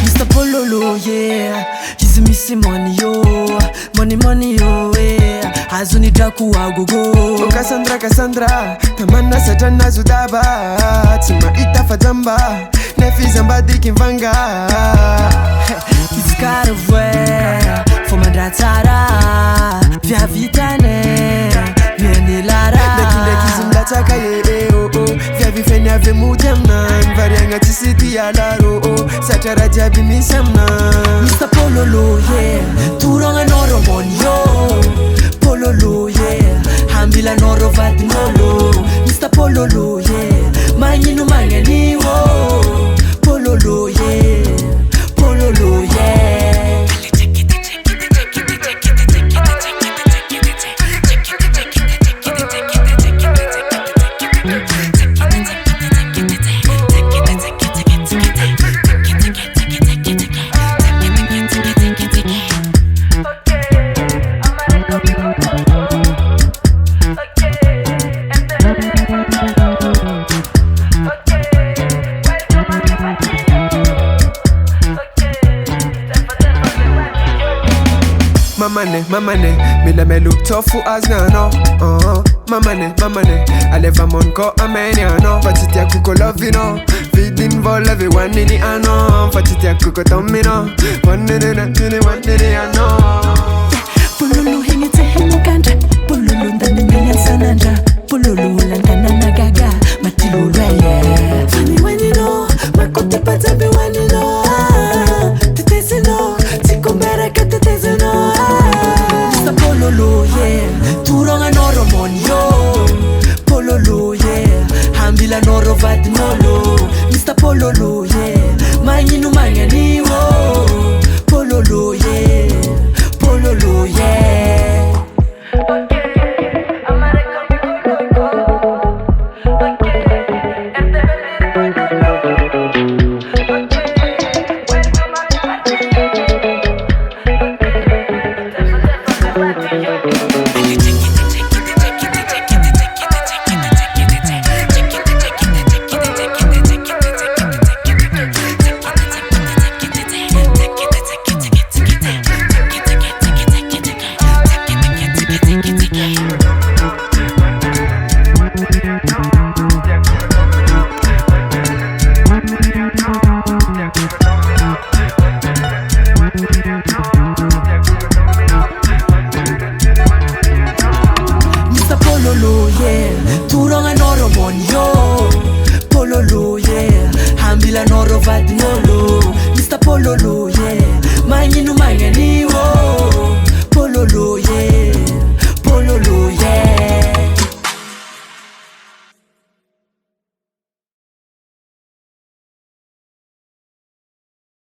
Mr. Pololo, yeah. He's missing money, yo. Money, yo, yeah. Azuni draku agogo. Oh Cassandra, tamanna satana zudaba. Tsima itafa jamba, nefi zamba dikimvanga. It's got a way for my datara. Via vitane, vieni lara. Deki zimlataka ye, oh oh. Via vifenya vemudemna, varianga tisiti alaro, oh. Satara jabi misamna. Mr. Pololo, yeah. Turanga noro monyo. Pololo, yeah. Hambila noro vadinolo. Mr. Pololo, yeah. Manyinu mangani, oh. Pololo, yeah. Pololo, yeah. Mamane, me look tough for as no. Mamane, I live a mon ko amenya no. Fatitia kuko love you no. Feed involve everyone in the ano. Fatitia kuko tomino. One day I know. Pololo hingite hingikanda. Pololo ndani menya sananda. Pololo landana nagaga. Matilo reye. Funny when you know. Makote pata be when you know. Tetesi no. Tiko mereka tetesi no. Mr. Pololo, yeah. Turanga noro monyo. Pololo, yeah. Hambila noro vadinolo. Mr. Pololo, yeah. Manyinu mangani.